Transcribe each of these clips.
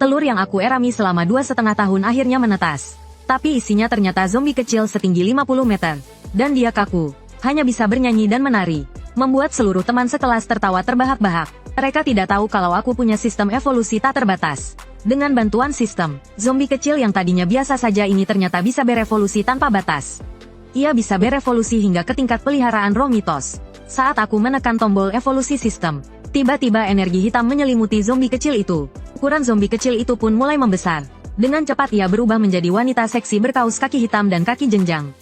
Telur yang aku erami selama 2,5 tahun akhirnya menetas. Tapi isinya ternyata zombie kecil setinggi 50 meter. Dan dia kaku, hanya bisa bernyanyi dan menari. Membuat seluruh teman sekelas tertawa terbahak-bahak. Mereka tidak tahu kalau aku punya sistem evolusi tak terbatas. Dengan bantuan sistem, zombie kecil yang tadinya biasa saja ini ternyata bisa berevolusi tanpa batas. Ia bisa berevolusi hingga ke tingkat peliharaan roh mitos. Saat aku menekan tombol evolusi sistem, tiba-tiba energi hitam menyelimuti zombie kecil itu. Ukuran zombie kecil itu pun mulai membesar. Dengan cepat ia berubah menjadi wanita seksi berkaus kaki hitam dan kaki jenjang.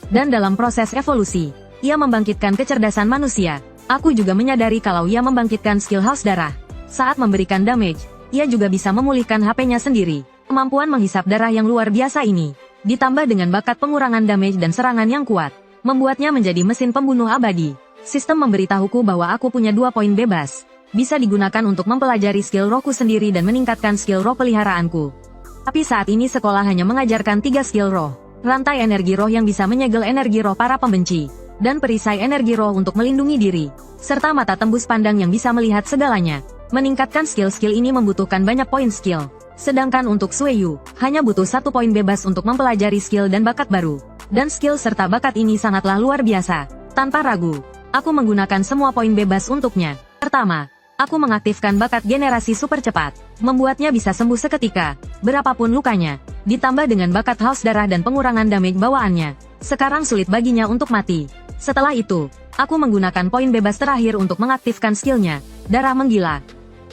Dan dalam proses evolusi, ia membangkitkan kecerdasan manusia. Aku juga menyadari kalau ia membangkitkan skill haus darah. Saat memberikan damage, ia juga bisa memulihkan HP-nya sendiri. Kemampuan menghisap darah yang luar biasa ini, ditambah dengan bakat pengurangan damage dan serangan yang kuat, membuatnya menjadi mesin pembunuh abadi. Sistem memberitahuku bahwa aku punya 2 poin bebas. Bisa digunakan untuk mempelajari skill rohku sendiri dan meningkatkan skill roh peliharaanku. Tapi saat ini sekolah hanya mengajarkan 3 skill roh. Rantai energi roh yang bisa menyegel energi roh para pembenci. Dan perisai energi roh untuk melindungi diri. Serta mata tembus pandang yang bisa melihat segalanya. Meningkatkan skill-skill ini membutuhkan banyak poin skill. Sedangkan untuk Sueyu, hanya butuh 1 poin bebas untuk mempelajari skill dan bakat baru. Dan skill serta bakat ini sangatlah luar biasa. Tanpa ragu, aku menggunakan semua poin bebas untuknya. Pertama, aku mengaktifkan bakat generasi super cepat. Membuatnya bisa sembuh seketika, berapapun lukanya. Ditambah dengan bakat haus darah dan pengurangan damage bawaannya. Sekarang sulit baginya untuk mati. Setelah itu, aku menggunakan poin bebas terakhir untuk mengaktifkan skillnya, darah menggila.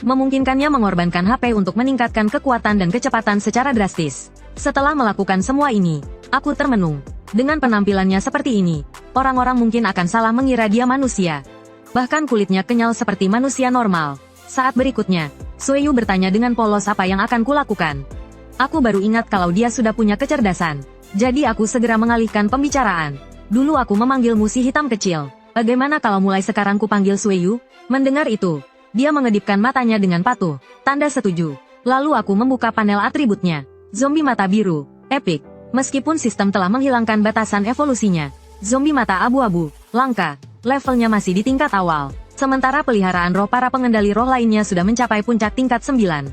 Memungkinkannya mengorbankan HP untuk meningkatkan kekuatan dan kecepatan secara drastis. Setelah melakukan semua ini, aku termenung. Dengan penampilannya seperti ini, orang-orang mungkin akan salah mengira dia manusia. Bahkan kulitnya kenyal seperti manusia normal. Saat berikutnya, Sueyu bertanya dengan polos apa yang akan kulakukan. Aku baru ingat kalau dia sudah punya kecerdasan. Jadi aku segera mengalihkan pembicaraan. Dulu aku memanggilmu si hitam kecil. Bagaimana kalau mulai sekarang kupanggil Sueyu? Mendengar itu, dia mengedipkan matanya dengan patuh. Tanda setuju. Lalu aku membuka panel atributnya. Zombie mata biru, epic. Meskipun sistem telah menghilangkan batasan evolusinya, zombie mata abu-abu, langka. Levelnya masih di tingkat awal. Sementara peliharaan roh para pengendali roh lainnya sudah mencapai puncak tingkat 9.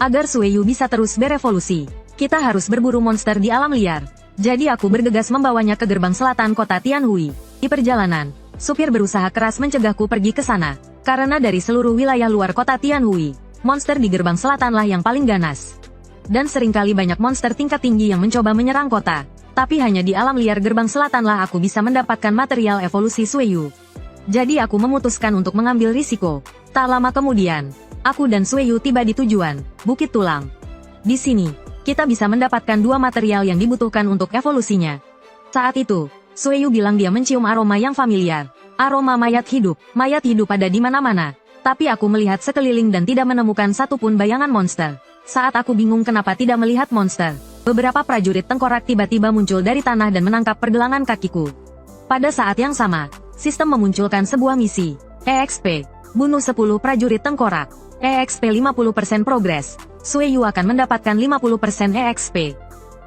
Agar Sueyu bisa terus berevolusi, kita harus berburu monster di alam liar. Jadi aku bergegas membawanya ke gerbang selatan kota Tianhui. Di perjalanan, supir berusaha keras mencegahku pergi ke sana. Karena dari seluruh wilayah luar kota Tianhui, monster di gerbang selatanlah yang paling ganas. Dan seringkali banyak monster tingkat tinggi yang mencoba menyerang kota. Tapi hanya di alam liar gerbang selatanlah aku bisa mendapatkan material evolusi Sueyu. Jadi aku memutuskan untuk mengambil risiko. Tak lama kemudian, aku dan Sueyu tiba di tujuan, Bukit Tulang. Di sini, kita bisa mendapatkan 2 material yang dibutuhkan untuk evolusinya. Saat itu, Sueyu bilang dia mencium aroma yang familiar. Aroma mayat hidup ada di mana-mana. Tapi aku melihat sekeliling dan tidak menemukan satupun bayangan monster. Saat aku bingung kenapa tidak melihat monster, beberapa prajurit tengkorak tiba-tiba muncul dari tanah dan menangkap pergelangan kakiku. Pada saat yang sama, sistem memunculkan sebuah misi. EXP, bunuh 10 prajurit tengkorak. EXP 50% progres. Sueyu akan mendapatkan 50% EXP.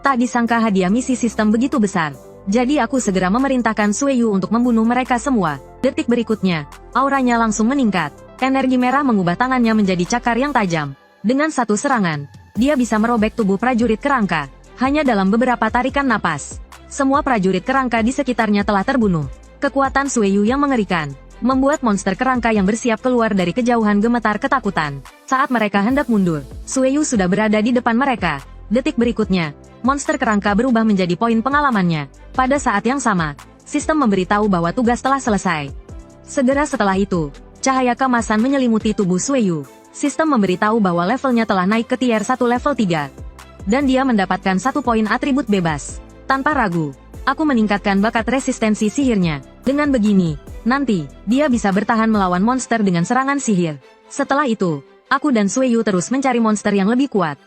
Tak disangka hadiah misi sistem begitu besar. Jadi aku segera memerintahkan Sueyu untuk membunuh mereka semua. Detik berikutnya, auranya langsung meningkat. Energi merah mengubah tangannya menjadi cakar yang tajam. Dengan satu serangan, dia bisa merobek tubuh prajurit kerangka. Hanya dalam beberapa tarikan napas, semua prajurit kerangka di sekitarnya telah terbunuh. Kekuatan Sueyu yang mengerikan membuat monster kerangka yang bersiap keluar dari kejauhan gemetar ketakutan. Saat mereka hendak mundur, Sueyu sudah berada di depan mereka. Detik berikutnya, monster kerangka berubah menjadi poin pengalamannya. Pada saat yang sama, sistem memberitahu bahwa tugas telah selesai. Segera setelah itu, cahaya kemasan menyelimuti tubuh Sueyu. Sistem memberitahu bahwa levelnya telah naik ke tier 1 level 3. Dan dia mendapatkan 1 poin atribut bebas. Tanpa ragu, aku meningkatkan bakat resistensi sihirnya. Dengan begini, nanti, dia bisa bertahan melawan monster dengan serangan sihir. Setelah itu, aku dan Sueyu terus mencari monster yang lebih kuat.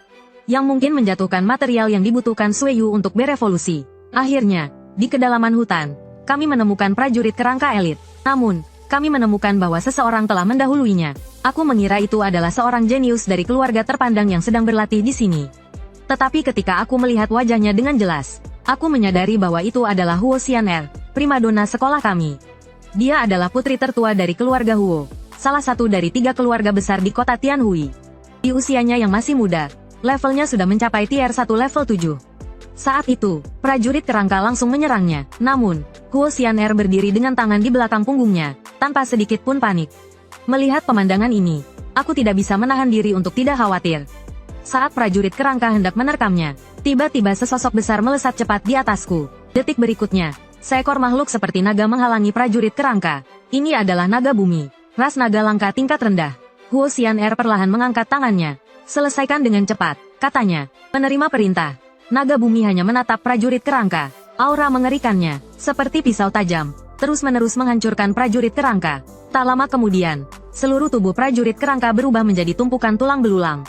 Yang mungkin menjatuhkan material yang dibutuhkan Sueyu untuk berevolusi. Akhirnya, di kedalaman hutan, kami menemukan prajurit kerangka elit. Namun, kami menemukan bahwa seseorang telah mendahuluinya. Aku mengira itu adalah seorang jenius dari keluarga terpandang yang sedang berlatih di sini. Tetapi ketika aku melihat wajahnya dengan jelas, aku menyadari bahwa itu adalah Huo Xianer, primadona sekolah kami. Dia adalah putri tertua dari keluarga Huo, salah satu dari 3 keluarga besar di kota Tianhui. Di usianya yang masih muda, levelnya sudah mencapai tier 1 level 7. Saat itu, prajurit kerangka langsung menyerangnya. Namun, Huo Xian'er berdiri dengan tangan di belakang punggungnya, tanpa sedikit pun panik. Melihat pemandangan ini, aku tidak bisa menahan diri untuk tidak khawatir. Saat prajurit kerangka hendak menerkamnya, tiba-tiba sesosok besar melesat cepat di atasku. Detik berikutnya, seekor makhluk seperti naga menghalangi prajurit kerangka. Ini adalah naga bumi, ras naga langka tingkat rendah. Huo Xian'er perlahan mengangkat tangannya. Selesaikan dengan cepat, katanya. Menerima perintah. Naga bumi hanya menatap prajurit kerangka. Aura mengerikannya, seperti pisau tajam, terus-menerus menghancurkan prajurit kerangka. Tak lama kemudian, seluruh tubuh prajurit kerangka berubah menjadi tumpukan tulang belulang.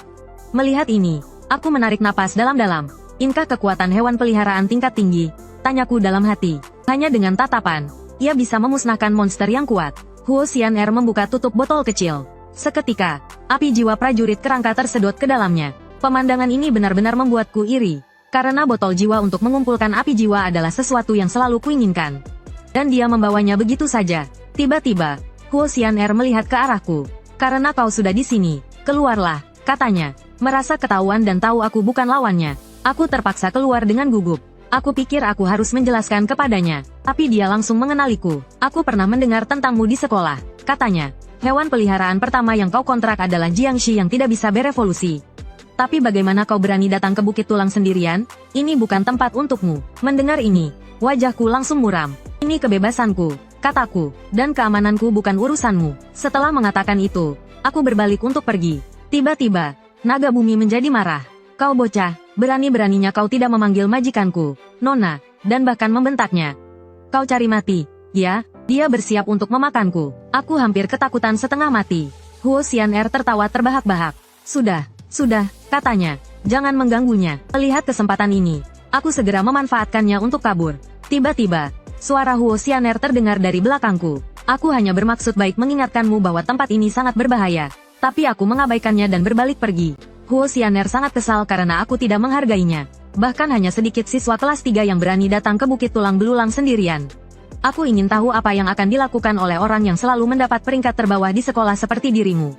Melihat ini, aku menarik napas dalam-dalam. Inkah kekuatan hewan peliharaan tingkat tinggi? Tanyaku dalam hati. Hanya dengan tatapan, ia bisa memusnahkan monster yang kuat. Huo Xian'er membuka tutup botol kecil. Seketika, api jiwa prajurit kerangka tersedot ke dalamnya. Pemandangan ini benar-benar membuatku iri. Karena botol jiwa untuk mengumpulkan api jiwa adalah sesuatu yang selalu kuinginkan. Dan dia membawanya begitu saja. Tiba-tiba, Huo Xian'er melihat ke arahku. Karena kau sudah di sini, keluarlah, katanya. Merasa ketahuan dan tahu aku bukan lawannya, aku terpaksa keluar dengan gugup. Aku pikir aku harus menjelaskan kepadanya, tapi dia langsung mengenaliku. Aku pernah mendengar tentangmu di sekolah, katanya. Hewan peliharaan pertama yang kau kontrak adalah Jiangxi yang tidak bisa berevolusi. Tapi bagaimana kau berani datang ke Bukit Tulang sendirian? Ini bukan tempat untukmu. Mendengar ini, wajahku langsung muram. Ini kebebasanku, kataku, dan keamananku bukan urusanmu. Setelah mengatakan itu, aku berbalik untuk pergi. Tiba-tiba, naga bumi menjadi marah. Kau bocah, berani-beraninya kau tidak memanggil majikanku, Nona, dan bahkan membentaknya. Kau cari mati, ya? Dia bersiap untuk memakanku. Aku hampir ketakutan setengah mati. Huo Xian'er tertawa terbahak-bahak. Sudah, katanya. Jangan mengganggunya. Melihat kesempatan ini, aku segera memanfaatkannya untuk kabur. Tiba-tiba, suara Huo Xian'er terdengar dari belakangku. Aku hanya bermaksud baik mengingatkanmu bahwa tempat ini sangat berbahaya. Tapi aku mengabaikannya dan berbalik pergi. Huo Xian'er sangat kesal karena aku tidak menghargainya. Bahkan hanya sedikit siswa kelas 3 yang berani datang ke Bukit Tulang Belulang sendirian. Aku ingin tahu apa yang akan dilakukan oleh orang yang selalu mendapat peringkat terbawah di sekolah seperti dirimu.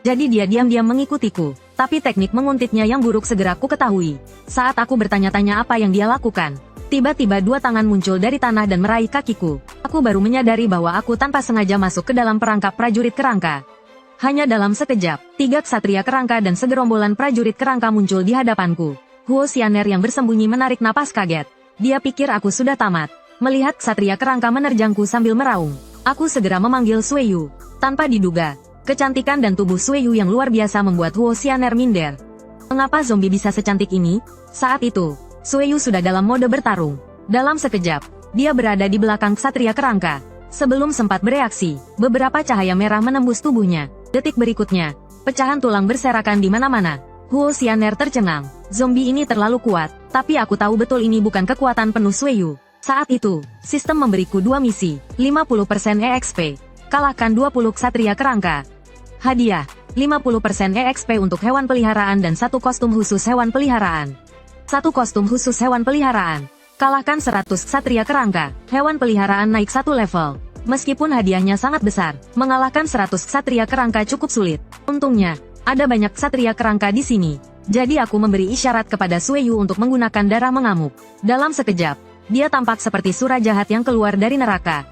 Jadi dia diam-diam mengikutiku. Tapi teknik menguntitnya yang buruk segera ku ketahui. Saat aku bertanya-tanya apa yang dia lakukan, tiba-tiba dua tangan muncul dari tanah dan meraih kakiku. Aku baru menyadari bahwa aku tanpa sengaja masuk ke dalam perangkap prajurit kerangka. Hanya dalam sekejap, 3 ksatria kerangka dan segerombolan prajurit kerangka muncul di hadapanku. Huo Xian'er yang bersembunyi menarik napas kaget. Dia pikir aku sudah tamat. Melihat ksatria kerangka menerjangku sambil meraung, aku segera memanggil Sueyu. Tanpa diduga, kecantikan dan tubuh Sueyu yang luar biasa membuat Huo Xian'er minder. Mengapa zombie bisa secantik ini? Saat itu, Sueyu sudah dalam mode bertarung. Dalam sekejap, dia berada di belakang ksatria kerangka. Sebelum sempat bereaksi, beberapa cahaya merah menembus tubuhnya. Detik berikutnya, pecahan tulang berserakan di mana-mana. Huo Xian'er tercengang. Zombie ini terlalu kuat, tapi aku tahu betul ini bukan kekuatan penuh Sueyu. Saat itu, sistem memberiku 2 misi, 50% EXP. Kalahkan 20 ksatria kerangka. Hadiah, 50% EXP untuk hewan peliharaan dan 1 kostum khusus hewan peliharaan. 1 kostum khusus hewan peliharaan. Kalahkan 100 ksatria kerangka. Hewan peliharaan naik 1 level. Meskipun hadiahnya sangat besar, mengalahkan 100 ksatria kerangka cukup sulit. Untungnya, ada banyak ksatria kerangka di sini. Jadi aku memberi isyarat kepada Sueyu untuk menggunakan darah mengamuk. Dalam sekejap, dia tampak seperti sura jahat yang keluar dari neraka.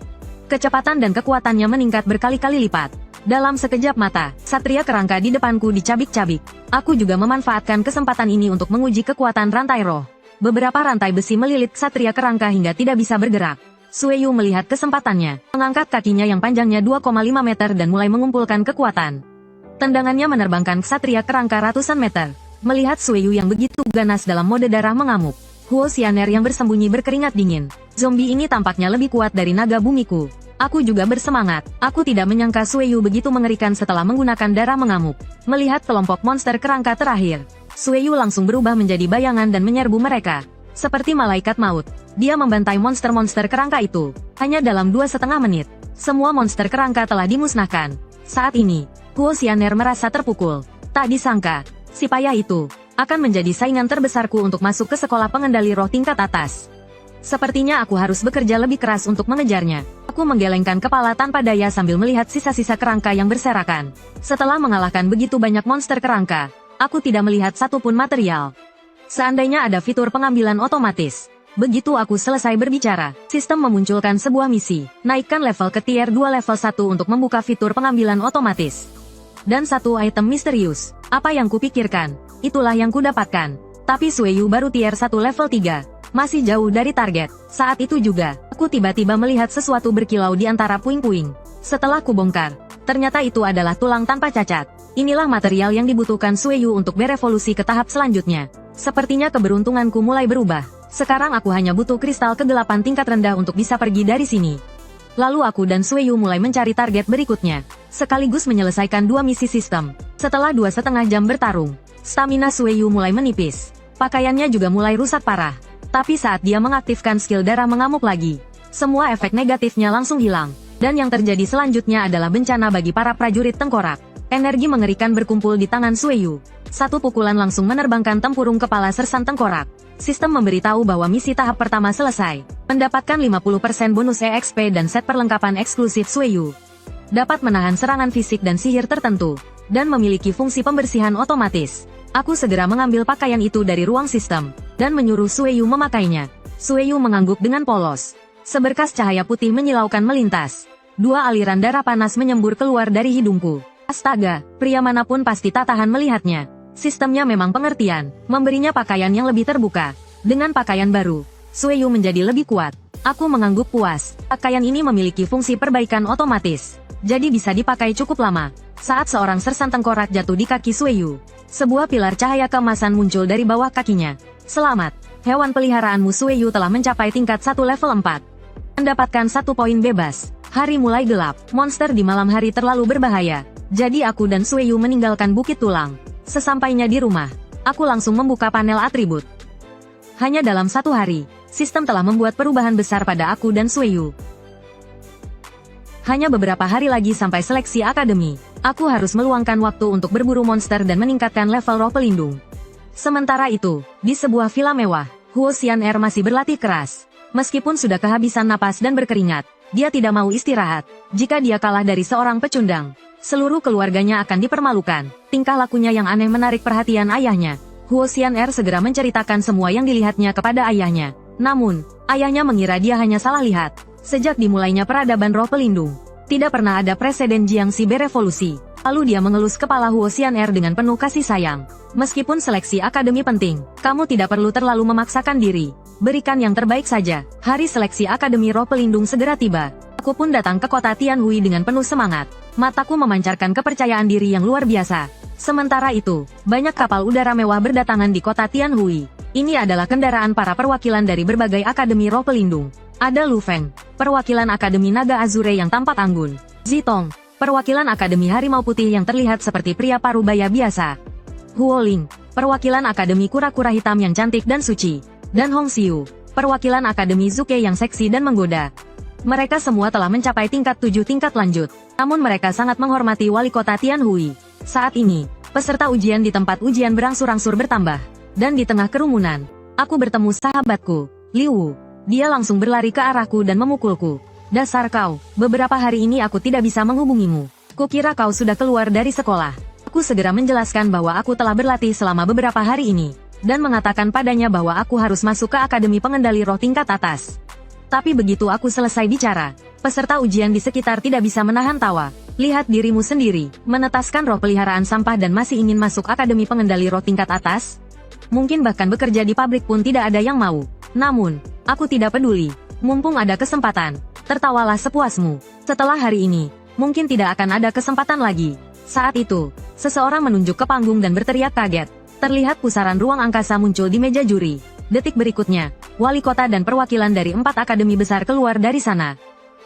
Kecepatan dan kekuatannya meningkat berkali-kali lipat. Dalam sekejap mata, ksatria kerangka di depanku dicabik-cabik. Aku juga memanfaatkan kesempatan ini untuk menguji kekuatan rantai roh. Beberapa rantai besi melilit ksatria kerangka hingga tidak bisa bergerak. Sueyu melihat kesempatannya, mengangkat kakinya yang panjangnya 2,5 meter dan mulai mengumpulkan kekuatan. Tendangannya menerbangkan ksatria kerangka ratusan meter. Melihat Sueyu yang begitu ganas dalam mode darah mengamuk, Huo Xian'er yang bersembunyi berkeringat dingin. Zombie ini tampaknya lebih kuat dari naga bumiku. Aku juga bersemangat. Aku tidak menyangka Sueyu begitu mengerikan setelah menggunakan darah mengamuk. Melihat kelompok monster kerangka terakhir, Sueyu langsung berubah menjadi bayangan dan menyerbu mereka. Seperti malaikat maut, dia membantai monster-monster kerangka itu. Hanya dalam 2,5 menit, semua monster kerangka telah dimusnahkan. Saat ini, Huo Xian'er merasa terpukul. Tak disangka, si payah itu akan menjadi saingan terbesarku untuk masuk ke sekolah pengendali roh tingkat atas. Sepertinya aku harus bekerja lebih keras untuk mengejarnya. Aku menggelengkan kepala tanpa daya sambil melihat sisa-sisa kerangka yang berserakan. Setelah mengalahkan begitu banyak monster kerangka, Aku tidak melihat satupun material. Seandainya ada fitur pengambilan otomatis. Begitu aku selesai berbicara, sistem memunculkan sebuah misi. Naikkan level ke tier 2 level 1 untuk membuka fitur pengambilan otomatis. Dan satu item misterius. Apa yang kupikirkan? Itulah yang kudapatkan. Tapi Sueyu baru tier 1 level 3. Masih jauh dari target. Saat itu juga, aku tiba-tiba melihat sesuatu berkilau di antara puing-puing. Setelah kubongkar, ternyata itu adalah tulang tanpa cacat. Inilah material yang dibutuhkan Sueyu untuk berevolusi ke tahap selanjutnya. Sepertinya keberuntunganku mulai berubah. Sekarang aku hanya butuh kristal kegelapan tingkat rendah untuk bisa pergi dari sini. Lalu aku dan Sueyu mulai mencari target berikutnya, sekaligus menyelesaikan 2 misi sistem. Setelah 2,5 jam bertarung, stamina Sueyu mulai menipis. Pakaiannya juga mulai rusak parah. Tapi saat dia mengaktifkan skill darah mengamuk lagi, semua efek negatifnya langsung hilang. Dan yang terjadi selanjutnya adalah bencana bagi para prajurit tengkorak. Energi mengerikan berkumpul di tangan Sueyu. Satu pukulan langsung menerbangkan tempurung kepala sersan tengkorak. Sistem memberitahu bahwa misi tahap pertama selesai. Mendapatkan 50% bonus EXP dan set perlengkapan eksklusif Sueyu. Dapat menahan serangan fisik dan sihir tertentu. Dan memiliki fungsi pembersihan otomatis. Aku segera mengambil pakaian itu dari ruang sistem. Dan menyuruh Sueyu memakainya. Sueyu mengangguk dengan polos. Seberkas cahaya putih menyilaukan melintas. 2 aliran darah panas menyembur keluar dari hidungku. Astaga, pria manapun pasti tak tahan melihatnya. Sistemnya memang pengertian, memberinya pakaian yang lebih terbuka. Dengan pakaian baru, Sueyu menjadi lebih kuat. Aku mengangguk puas. Pakaian ini memiliki fungsi perbaikan otomatis. Jadi bisa dipakai cukup lama. Saat seorang sersan tengkorak jatuh di kaki Sueyu, sebuah pilar cahaya keemasan muncul dari bawah kakinya. Selamat, hewan peliharaanmu Sueyu telah mencapai tingkat 1 level 4. Mendapatkan 1 poin bebas. Hari mulai gelap. Monster di malam hari terlalu berbahaya. Jadi aku dan Sueyu meninggalkan Bukit Tulang. Sesampainya di rumah, aku langsung membuka panel atribut. Hanya dalam 1 hari, sistem telah membuat perubahan besar pada aku dan Sueyu. Hanya beberapa hari lagi sampai seleksi akademi. Aku harus meluangkan waktu untuk berburu monster dan meningkatkan level roh pelindung. Sementara itu, di sebuah villa mewah, Huo Xian'er masih berlatih keras. Meskipun sudah kehabisan napas dan berkeringat, dia tidak mau istirahat. Jika dia kalah dari seorang pecundang, seluruh keluarganya akan dipermalukan. Tingkah lakunya yang aneh menarik perhatian ayahnya. Huo Xian'er segera menceritakan semua yang dilihatnya kepada ayahnya. Namun, ayahnya mengira dia hanya salah lihat. Sejak dimulainya peradaban roh pelindung, tidak pernah ada preseden Jiangxi berevolusi. Lalu dia mengelus kepala Huo Xian'er dengan penuh kasih sayang. Meskipun seleksi akademi penting, kamu tidak perlu terlalu memaksakan diri. Berikan yang terbaik saja. Hari seleksi akademi roh pelindung segera tiba. Aku pun datang ke kota Tianhui dengan penuh semangat. Mataku memancarkan kepercayaan diri yang luar biasa. Sementara itu, banyak kapal udara mewah berdatangan di kota Tianhui. Ini adalah kendaraan para perwakilan dari berbagai akademi roh pelindung. Ada Lu Feng, perwakilan Akademi Naga Azure yang tampak anggun. Zitong, perwakilan Akademi Harimau Putih yang terlihat seperti pria parubaya biasa. Huo Ling, perwakilan Akademi Kura-Kura Hitam yang cantik dan suci. Dan Hong Xiu, perwakilan Akademi Zuke yang seksi dan menggoda. Mereka semua telah mencapai tingkat 7 tingkat lanjut. Namun mereka sangat menghormati wali kota Tianhui. Saat ini, peserta ujian di tempat ujian berangsur-angsur bertambah. Dan di tengah kerumunan, aku bertemu sahabatku, Liu Wu. Dia langsung berlari ke arahku dan memukulku. Dasar kau, beberapa hari ini aku tidak bisa menghubungimu. Kukira kau sudah keluar dari sekolah. Aku segera menjelaskan bahwa aku telah berlatih selama beberapa hari ini. Dan mengatakan padanya bahwa aku harus masuk ke Akademi Pengendali Roh tingkat atas. Tapi begitu aku selesai bicara, peserta ujian di sekitar tidak bisa menahan tawa. Lihat dirimu sendiri, menetaskan roh peliharaan sampah dan masih ingin masuk Akademi Pengendali Roh tingkat atas? Mungkin bahkan bekerja di pabrik pun tidak ada yang mau. Namun, aku tidak peduli. Mumpung ada kesempatan, tertawalah sepuasmu. Setelah hari ini, mungkin tidak akan ada kesempatan lagi. Saat itu, seseorang menunjuk ke panggung dan berteriak kaget. Terlihat pusaran ruang angkasa muncul di meja juri. Detik berikutnya, wali kota dan perwakilan dari 4 akademi besar keluar dari sana.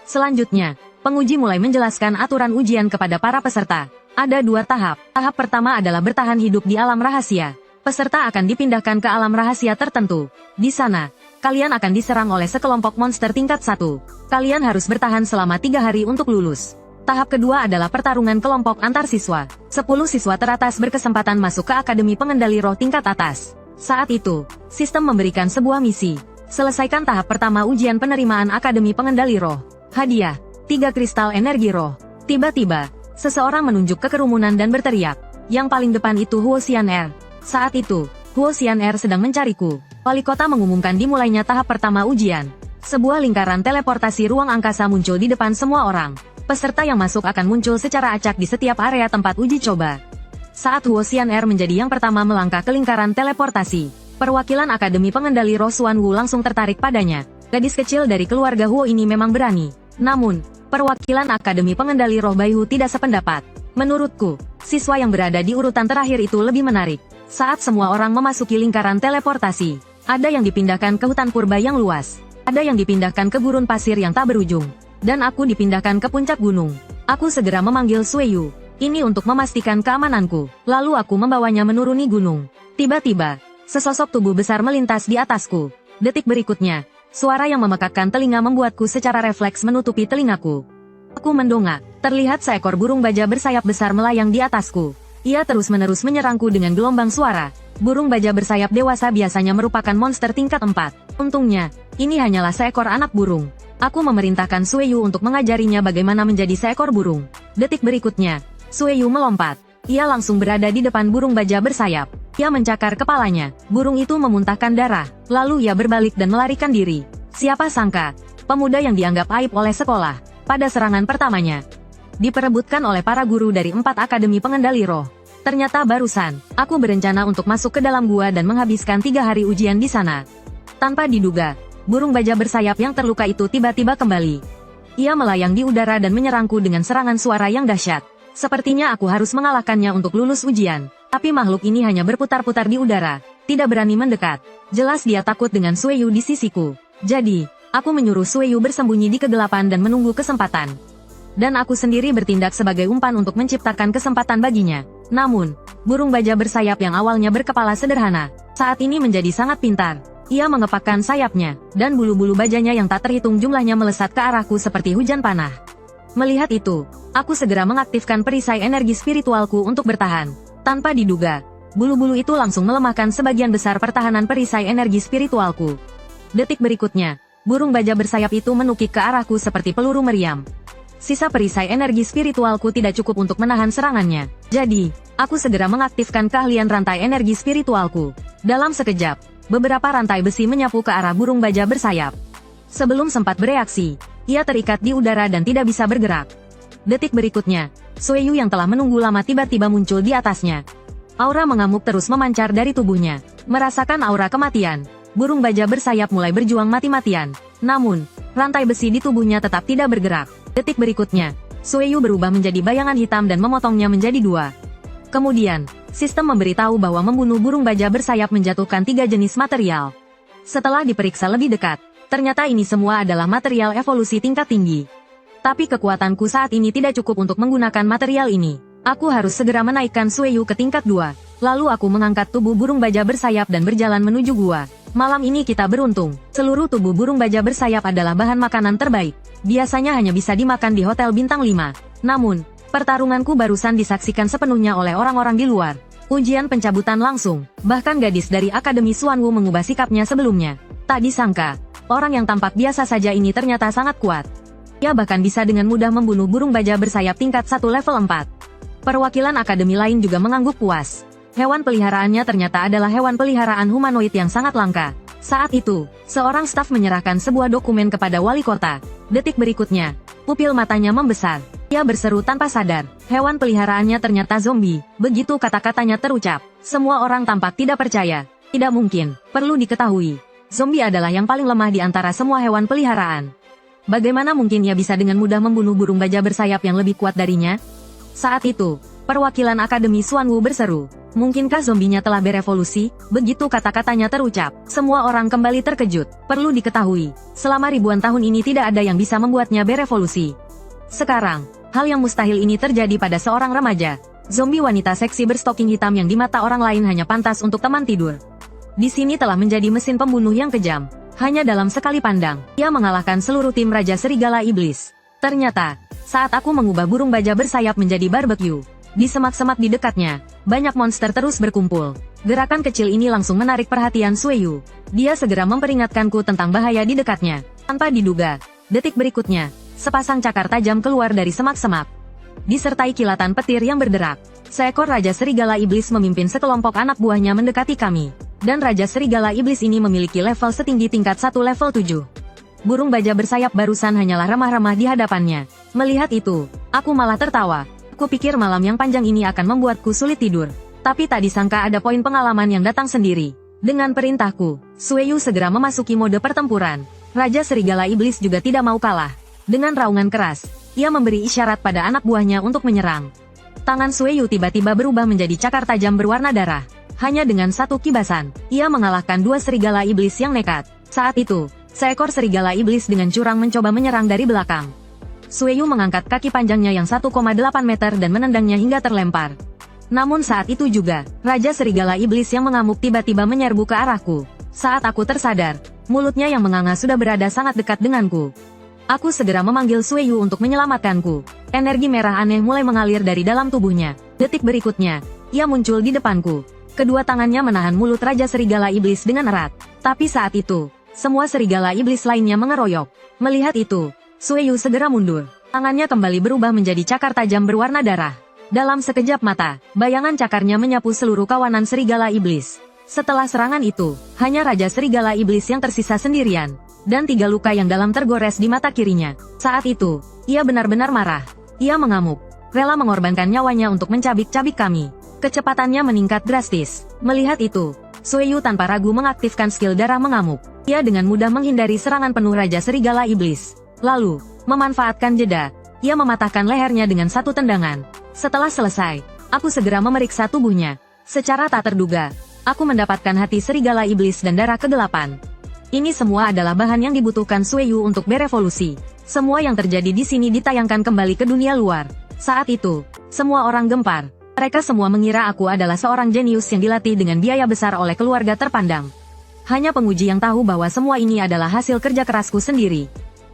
Selanjutnya, penguji mulai menjelaskan aturan ujian kepada para peserta. Ada 2 tahap. Tahap pertama adalah bertahan hidup di alam rahasia. Peserta akan dipindahkan ke alam rahasia tertentu. Di sana, kalian akan diserang oleh sekelompok monster tingkat 1. Kalian harus bertahan selama 3 hari untuk lulus. Tahap kedua adalah pertarungan kelompok antar siswa. 10 siswa teratas berkesempatan masuk ke Akademi Pengendali Roh tingkat atas. Saat itu, sistem memberikan sebuah misi. Selesaikan tahap pertama ujian penerimaan Akademi Pengendali Roh. Hadiah, 3 kristal energi roh. Tiba-tiba, seseorang menunjuk ke kerumunan dan berteriak. Yang paling depan itu Huo Xian'er. Saat itu, Huo Xian'er sedang mencariku. Wali kota mengumumkan dimulainya tahap pertama ujian. Sebuah lingkaran teleportasi ruang angkasa muncul di depan semua orang. Peserta yang masuk akan muncul secara acak di setiap area tempat uji coba. Saat Huo Xian'er menjadi yang pertama melangkah ke lingkaran teleportasi, perwakilan Akademi Pengendali Roh Xuan Wu langsung tertarik padanya. Gadis kecil dari keluarga Huo ini memang berani. Namun, perwakilan Akademi Pengendali Roh Baihu tidak sependapat. Menurutku, siswa yang berada di urutan terakhir itu lebih menarik. Saat semua orang memasuki lingkaran teleportasi, ada yang dipindahkan ke hutan purba yang luas, ada yang dipindahkan ke gurun pasir yang tak berujung, dan aku dipindahkan ke puncak gunung. Aku segera memanggil Sueyu. Ini untuk memastikan keamananku. Lalu aku membawanya menuruni gunung. Tiba-tiba, sesosok tubuh besar melintas di atasku. Detik berikutnya, suara yang memekakkan telinga membuatku secara refleks menutupi telingaku. Aku mendongak. Terlihat seekor burung baja bersayap besar melayang di atasku. Ia terus-menerus menyerangku dengan gelombang suara. Burung baja bersayap dewasa biasanya merupakan monster tingkat 4. Untungnya, ini hanyalah seekor anak burung. Aku memerintahkan Sueyu untuk mengajarinya bagaimana menjadi seekor burung. Detik berikutnya, Sueyu melompat. Ia langsung berada di depan burung baja bersayap. Ia mencakar kepalanya. Burung itu memuntahkan darah. Lalu ia berbalik dan melarikan diri. Siapa sangka, pemuda yang dianggap aib oleh sekolah, pada serangan pertamanya, diperebutkan oleh para guru dari 4 akademi pengendali roh. Ternyata barusan, aku berencana untuk masuk ke dalam gua dan menghabiskan 3 hari ujian di sana. Tanpa diduga, burung baja bersayap yang terluka itu tiba-tiba kembali. Ia melayang di udara dan menyerangku dengan serangan suara yang dahsyat. Sepertinya aku harus mengalahkannya untuk lulus ujian. Tapi makhluk ini hanya berputar-putar di udara, tidak berani mendekat. Jelas dia takut dengan Sueyu di sisiku. Jadi, aku menyuruh Sueyu bersembunyi di kegelapan dan menunggu kesempatan. Dan aku sendiri bertindak sebagai umpan untuk menciptakan kesempatan baginya. Namun, burung baja bersayap yang awalnya berkepala sederhana, saat ini menjadi sangat pintar. Ia mengepakkan sayapnya, dan bulu-bulu bajanya yang tak terhitung jumlahnya melesat ke arahku seperti hujan panah. Melihat itu, aku segera mengaktifkan perisai energi spiritualku untuk bertahan. Tanpa diduga, bulu-bulu itu langsung melemahkan sebagian besar pertahanan perisai energi spiritualku. Detik berikutnya, burung baja bersayap itu menukik ke arahku seperti peluru meriam. Sisa perisai energi spiritualku tidak cukup untuk menahan serangannya. Jadi, aku segera mengaktifkan keahlian rantai energi spiritualku. Dalam sekejap, beberapa rantai besi menyapu ke arah burung baja bersayap. Sebelum sempat bereaksi, ia terikat di udara dan tidak bisa bergerak. Detik berikutnya, Sueyu yang telah menunggu lama tiba-tiba muncul di atasnya. Aura mengamuk terus memancar dari tubuhnya. Merasakan aura kematian, burung baja bersayap mulai berjuang mati-matian. Namun, rantai besi di tubuhnya tetap tidak bergerak. Detik berikutnya, Sueyu berubah menjadi bayangan hitam dan memotongnya menjadi 2. Kemudian, sistem memberitahu bahwa membunuh burung baja bersayap menjatuhkan 3 jenis material. Setelah diperiksa lebih dekat, ternyata ini semua adalah material evolusi tingkat tinggi. Tapi kekuatanku saat ini tidak cukup untuk menggunakan material ini. Aku harus segera menaikkan Sueyu ke tingkat 2. Lalu aku mengangkat tubuh burung baja bersayap dan berjalan menuju gua. Malam ini kita beruntung. Seluruh tubuh burung baja bersayap adalah bahan makanan terbaik. Biasanya hanya bisa dimakan di hotel bintang 5. Namun, pertarunganku barusan disaksikan sepenuhnya oleh orang-orang di luar. Ujian pencabutan langsung. Bahkan gadis dari Akademi Xuanwu mengubah sikapnya sebelumnya. Tak disangka, orang yang tampak biasa saja ini ternyata sangat kuat. Ia bahkan bisa dengan mudah membunuh burung baja bersayap tingkat 1 level 4. Perwakilan akademi lain juga mengangguk puas. Hewan peliharaannya ternyata adalah hewan peliharaan humanoid yang sangat langka. Saat itu, seorang staf menyerahkan sebuah dokumen kepada wali kota. Detik berikutnya, pupil matanya membesar. Ia berseru tanpa sadar, hewan peliharaannya ternyata zombie. Begitu kata-katanya terucap, semua orang tampak tidak percaya. Tidak mungkin, perlu diketahui. Zombie adalah yang paling lemah di antara semua hewan peliharaan. Bagaimana mungkin ia bisa dengan mudah membunuh burung baja bersayap yang lebih kuat darinya? Saat itu, perwakilan Akademi Xuanwu berseru, mungkinkah zombinya telah berevolusi? Begitu kata-katanya terucap, semua orang kembali terkejut. Perlu diketahui, selama ribuan tahun ini tidak ada yang bisa membuatnya berevolusi. Sekarang, hal yang mustahil ini terjadi pada seorang remaja. Zombie wanita seksi berstoking hitam yang di mata orang lain hanya pantas untuk teman tidur. Di sini telah menjadi mesin pembunuh yang kejam. Hanya dalam sekali pandang, ia mengalahkan seluruh tim Raja Serigala Iblis. Ternyata, saat aku mengubah burung baja bersayap menjadi barbecue, di semak-semak di dekatnya, banyak monster terus berkumpul. Gerakan kecil ini langsung menarik perhatian Sueyu. Dia segera memperingatkanku tentang bahaya di dekatnya. Tanpa diduga, detik berikutnya, sepasang cakar tajam keluar dari semak-semak, disertai kilatan petir yang berderak. seekor Raja Serigala Iblis memimpin sekelompok anak buahnya mendekati kami. Dan Raja Serigala Iblis ini memiliki level setinggi tingkat 1 level 7. Burung baja bersayap barusan hanyalah remah-remah di hadapannya. Melihat itu, aku malah tertawa. Aku pikir malam yang panjang ini akan membuatku sulit tidur. Tapi tak disangka ada poin pengalaman yang datang sendiri. Dengan perintahku, Sueyu segera memasuki mode pertempuran. Raja Serigala Iblis juga tidak mau kalah. Dengan raungan keras, ia memberi isyarat pada anak buahnya untuk menyerang. Tangan Sueyu tiba-tiba berubah menjadi cakar tajam berwarna darah. Hanya dengan satu kibasan, ia mengalahkan dua serigala iblis yang nekat. Saat itu, seekor serigala iblis dengan curang mencoba menyerang dari belakang. Sueyu mengangkat kaki panjangnya yang 1,8 meter dan menendangnya hingga terlempar. Namun saat itu juga, Raja Serigala Iblis yang mengamuk tiba-tiba menyerbu ke arahku. Saat aku tersadar, mulutnya yang menganga sudah berada sangat dekat denganku. Aku segera memanggil Sueyu untuk menyelamatkanku. Energi merah aneh mulai mengalir dari dalam tubuhnya. Detik berikutnya, ia muncul di depanku. Kedua tangannya menahan mulut Raja Serigala Iblis dengan erat. Tapi saat itu, semua serigala iblis lainnya mengeroyok. Melihat itu, Sueyu segera mundur. Tangannya kembali berubah menjadi cakar tajam berwarna darah. Dalam sekejap mata, bayangan cakarnya menyapu seluruh kawanan serigala iblis. Setelah serangan itu, hanya Raja Serigala Iblis yang tersisa sendirian. Dan 3 luka yang dalam tergores di mata kirinya. Saat itu, ia benar-benar marah. Ia mengamuk, rela mengorbankan nyawanya untuk mencabik-cabik kami. Kecepatannya meningkat drastis. Melihat itu, Sueyu tanpa ragu mengaktifkan skill darah mengamuk. Ia dengan mudah menghindari serangan penuh Raja Serigala Iblis. Lalu, memanfaatkan jeda, ia mematahkan lehernya dengan satu tendangan. Setelah selesai, aku segera memeriksa tubuhnya. Secara tak terduga, aku mendapatkan hati serigala iblis dan darah kegelapan. Ini semua adalah bahan yang dibutuhkan Sueyu untuk berevolusi. Semua yang terjadi di sini ditayangkan kembali ke dunia luar. Saat itu, semua orang gempar. Mereka semua mengira aku adalah seorang jenius yang dilatih dengan biaya besar oleh keluarga terpandang. Hanya penguji yang tahu bahwa semua ini adalah hasil kerja kerasku sendiri.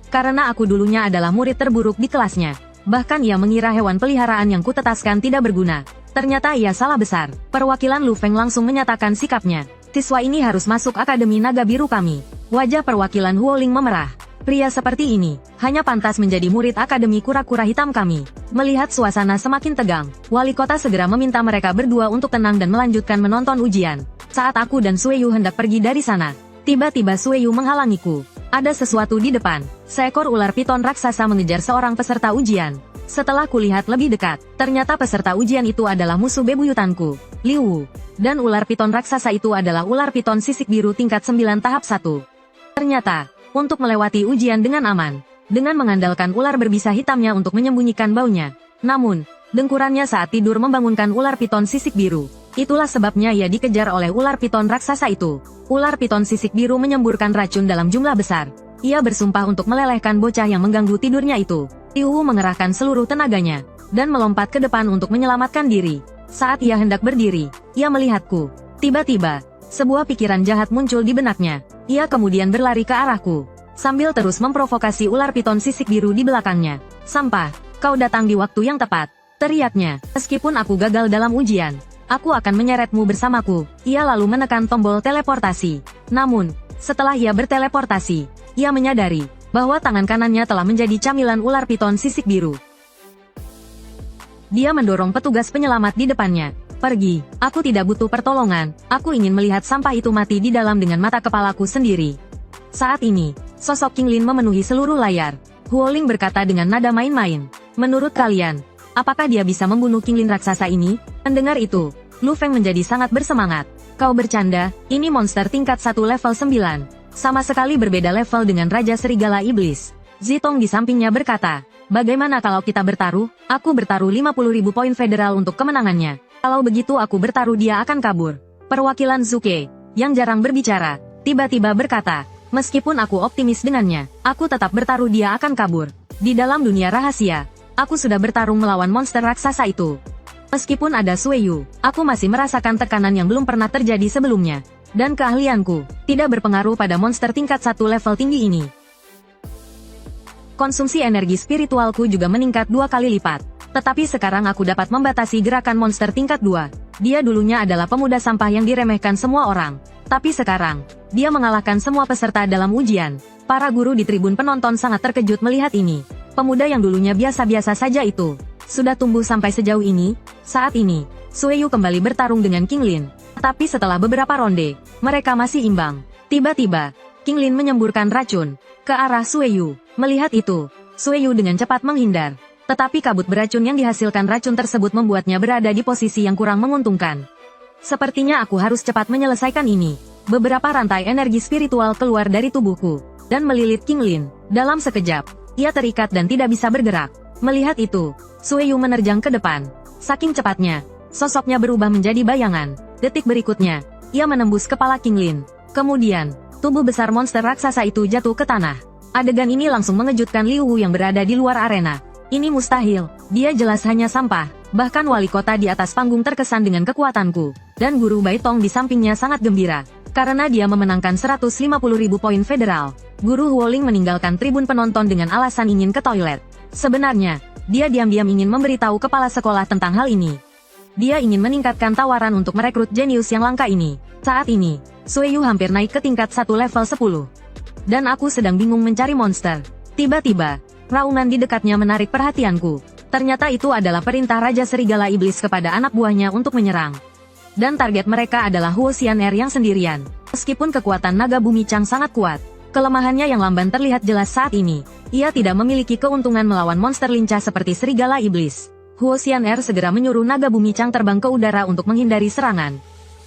Karena aku dulunya adalah murid terburuk di kelasnya. Bahkan ia mengira hewan peliharaan yang kutetaskan tidak berguna. Ternyata ia salah besar. Perwakilan Lu Feng langsung menyatakan sikapnya. Siswa ini harus masuk Akademi Naga Biru kami. Wajah perwakilan Huoling memerah. Pria seperti ini, hanya pantas menjadi murid Akademi Kura-Kura Hitam kami. Melihat suasana semakin tegang, wali kota segera meminta mereka berdua untuk tenang dan melanjutkan menonton ujian. Saat aku dan Sueyu hendak pergi dari sana, tiba-tiba Sueyu menghalangiku. Ada sesuatu di depan. Seekor ular piton raksasa mengejar seorang peserta ujian. Setelah kulihat lebih dekat, ternyata peserta ujian itu adalah musuh bebuyutanku, Liu Wu. Dan ular piton raksasa itu adalah ular piton sisik biru tingkat 9 tahap 1. Ternyata, untuk melewati ujian dengan aman, dengan mengandalkan ular berbisa hitamnya untuk menyembunyikan baunya. Namun, dengkurannya saat tidur membangunkan ular piton sisik biru. Itulah sebabnya ia dikejar oleh ular piton raksasa itu. Ular piton sisik biru menyemburkan racun dalam jumlah besar. Ia bersumpah untuk melelehkan bocah yang mengganggu tidurnya itu. Liu Wu mengerahkan seluruh tenaganya, dan melompat ke depan untuk menyelamatkan diri. Saat ia hendak berdiri, ia melihatku. Tiba-tiba, sebuah pikiran jahat muncul di benaknya. Ia kemudian berlari ke arahku, sambil terus memprovokasi ular piton sisik biru di belakangnya. Sampah, kau datang di waktu yang tepat, teriaknya. Meskipun aku gagal dalam ujian, aku akan menyeretmu bersamaku. Ia lalu menekan tombol teleportasi. Namun, setelah ia berteleportasi, ia menyadari bahwa tangan kanannya telah menjadi camilan ular piton sisik biru. Dia mendorong petugas penyelamat di depannya. Pergi, aku tidak butuh pertolongan, aku ingin melihat sampah itu mati di dalam dengan mata kepalaku sendiri. Saat ini, sosok King Lin memenuhi seluruh layar. Huoling berkata dengan nada main-main. Menurut kalian, apakah dia bisa membunuh King Lin raksasa ini? Mendengar itu, Lu Feng menjadi sangat bersemangat. Kau bercanda, ini monster tingkat 1 level 9. Sama sekali berbeda level dengan Raja Serigala Iblis. Zitong di sampingnya berkata, bagaimana kalau kita bertaruh? Aku bertaruh 50.000 poin federal untuk kemenangannya. Kalau begitu aku bertaruh dia akan kabur. Perwakilan Zuke, yang jarang berbicara, tiba-tiba berkata, meskipun aku optimis dengannya, aku tetap bertaruh dia akan kabur. Di dalam dunia rahasia, aku sudah bertarung melawan monster raksasa itu. Meskipun ada Sueyu, aku masih merasakan tekanan yang belum pernah terjadi sebelumnya. Dan keahlianku tidak berpengaruh pada monster tingkat 1 level tinggi ini. Konsumsi energi spiritualku juga meningkat 2 kali lipat. Tetapi sekarang aku dapat membatasi gerakan monster tingkat 2. Dia dulunya adalah pemuda sampah yang diremehkan semua orang. Tapi sekarang, dia mengalahkan semua peserta dalam ujian. Para guru di tribun penonton sangat terkejut melihat ini. Pemuda yang dulunya biasa-biasa saja itu, sudah tumbuh sampai sejauh ini. Saat ini, Sueyu kembali bertarung dengan King Lin. Tapi setelah beberapa ronde, mereka masih imbang. Tiba-tiba, King Lin menyemburkan racun ke arah Sueyu. Melihat itu, Sueyu dengan cepat menghindar. Tetapi kabut beracun yang dihasilkan racun tersebut membuatnya berada di posisi yang kurang menguntungkan. Sepertinya aku harus cepat menyelesaikan ini. Beberapa rantai energi spiritual keluar dari tubuhku dan melilit King Lin. Dalam sekejap, ia terikat dan tidak bisa bergerak. Melihat itu, Sueyu menerjang ke depan. Saking cepatnya, sosoknya berubah menjadi bayangan. Detik berikutnya, ia menembus kepala King Lin. Kemudian, tubuh besar monster raksasa itu jatuh ke tanah. Adegan ini langsung mengejutkan Liu Wu yang berada di luar arena. Ini mustahil, dia jelas hanya sampah. Bahkan wali kota di atas panggung terkesan dengan kekuatanku. Dan guru Baitong di sampingnya sangat gembira. Karena dia memenangkan 150.000 poin federal. Guru Huoling meninggalkan tribun penonton dengan alasan ingin ke toilet. Sebenarnya, dia diam-diam ingin memberitahu kepala sekolah tentang hal ini. Dia ingin meningkatkan tawaran untuk merekrut jenius yang langka ini. Saat ini, Sueyu hampir naik ke tingkat 1 level 10. Dan aku sedang bingung mencari monster. Tiba-tiba, raungan di dekatnya menarik perhatianku. Ternyata itu adalah perintah Raja Serigala Iblis kepada anak buahnya untuk menyerang. Dan target mereka adalah Huo Xian'er yang sendirian. Meskipun kekuatan naga bumi Chang sangat kuat, kelemahannya yang lamban terlihat jelas saat ini. Ia tidak memiliki keuntungan melawan monster lincah seperti Serigala Iblis. Huo Xian'er segera menyuruh naga bumi Chang terbang ke udara untuk menghindari serangan.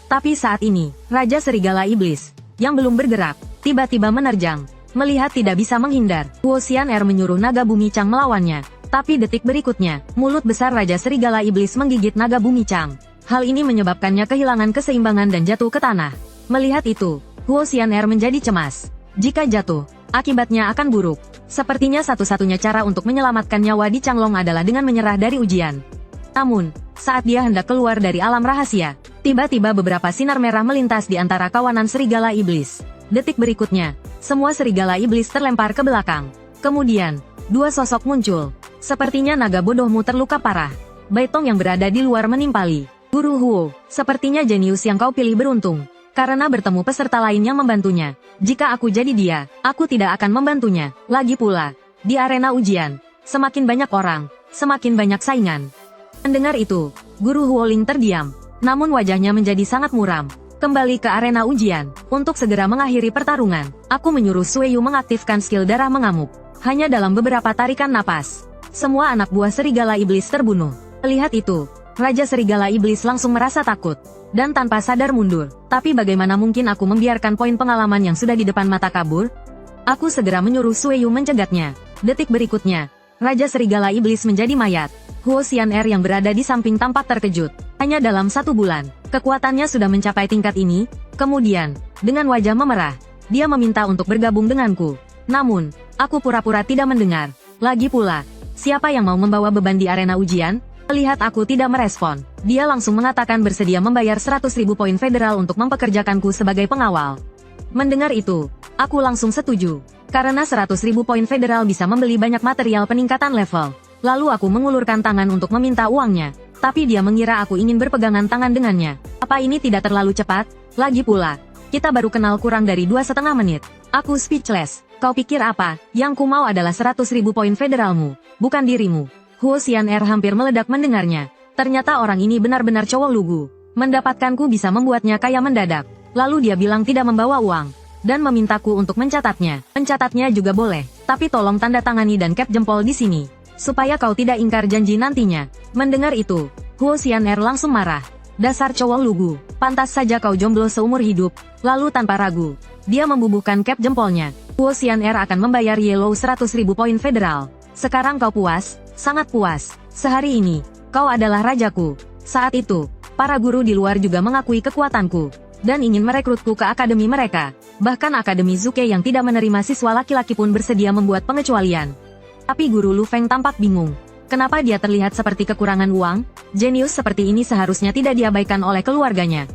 Tapi saat ini, Raja Serigala Iblis, yang belum bergerak, tiba-tiba menerjang. Melihat tidak bisa menghindar, Huo Xian'er menyuruh naga bumi Chang melawannya. Tapi detik berikutnya, mulut besar Raja Serigala Iblis menggigit naga bumi Chang. Hal ini menyebabkannya kehilangan keseimbangan dan jatuh ke tanah. Melihat itu, Huo Xian'er menjadi cemas. Jika jatuh, akibatnya akan buruk. Sepertinya satu-satunya cara untuk menyelamatkan nyawa di Changlong adalah dengan menyerah dari ujian. Namun, saat dia hendak keluar dari alam rahasia, tiba-tiba beberapa sinar merah melintas di antara kawanan Serigala Iblis. Detik berikutnya, semua Serigala Iblis terlempar ke belakang. Kemudian, dua sosok muncul. Sepertinya naga bodohmu terluka parah. Baitong yang berada di luar menimpali. Guru Huo, sepertinya jenius yang kau pilih beruntung. Karena bertemu peserta lain yang membantunya. Jika aku jadi dia, aku tidak akan membantunya. Lagi pula, di arena ujian, semakin banyak orang, semakin banyak saingan. Mendengar itu, Guru Huoling terdiam. Namun wajahnya menjadi sangat muram. Kembali ke arena ujian. Untuk segera mengakhiri pertarungan, aku menyuruh Sueyu mengaktifkan skill darah mengamuk. Hanya dalam beberapa tarikan napas, semua anak buah Serigala Iblis terbunuh. Melihat itu, Raja Serigala Iblis langsung merasa takut. Dan tanpa sadar mundur. Tapi bagaimana mungkin aku membiarkan poin pengalaman yang sudah di depan mata kabur? Aku segera menyuruh Sueyu mencegatnya. Detik berikutnya, Raja Serigala Iblis menjadi mayat. Huo Xian'er yang berada di samping tampak terkejut. Hanya dalam 1 bulan, kekuatannya sudah mencapai tingkat ini. Kemudian, dengan wajah memerah, dia meminta untuk bergabung denganku. Namun, aku pura-pura tidak mendengar. Lagi pula, siapa yang mau membawa beban di arena ujian? Melihat aku tidak merespon, dia langsung mengatakan bersedia membayar 100.000 poin federal untuk mempekerjakanku sebagai pengawal. Mendengar itu, aku langsung setuju. Karena 100.000 poin federal bisa membeli banyak material peningkatan level. Lalu aku mengulurkan tangan untuk meminta uangnya. Tapi dia mengira aku ingin berpegangan tangan dengannya. Apa ini tidak terlalu cepat? Lagi pula, kita baru kenal kurang dari 2,5 menit. Aku speechless. Kau pikir apa? Yang ku mau adalah 100.000 poin federalmu, bukan dirimu. Huo Xian'er hampir meledak mendengarnya. Ternyata orang ini benar-benar cowok lugu. Mendapatkanku bisa membuatnya kaya mendadak. Lalu dia bilang tidak membawa uang. Dan memintaku untuk mencatatnya. Mencatatnya juga boleh. Tapi tolong tanda tangani dan cap jempol di sini. Supaya kau tidak ingkar janji nantinya. Mendengar itu, Huo Xian'er langsung marah. Dasar cowok lugu. Pantas saja kau jomblo seumur hidup. Lalu tanpa ragu, dia membubuhkan cap jempolnya. Huo Xian'er akan membayar Yellow 100.000 poin federal. Sekarang kau puas? Sangat puas. Sehari ini, kau adalah rajaku. Saat itu, para guru di luar juga mengakui kekuatanku. Dan ingin merekrutku ke akademi mereka. Bahkan akademi Zuke yang tidak menerima siswa laki-laki pun bersedia membuat pengecualian. Tapi guru Lu Feng tampak bingung. Kenapa dia terlihat seperti kekurangan uang? Jenius seperti ini seharusnya tidak diabaikan oleh keluarganya.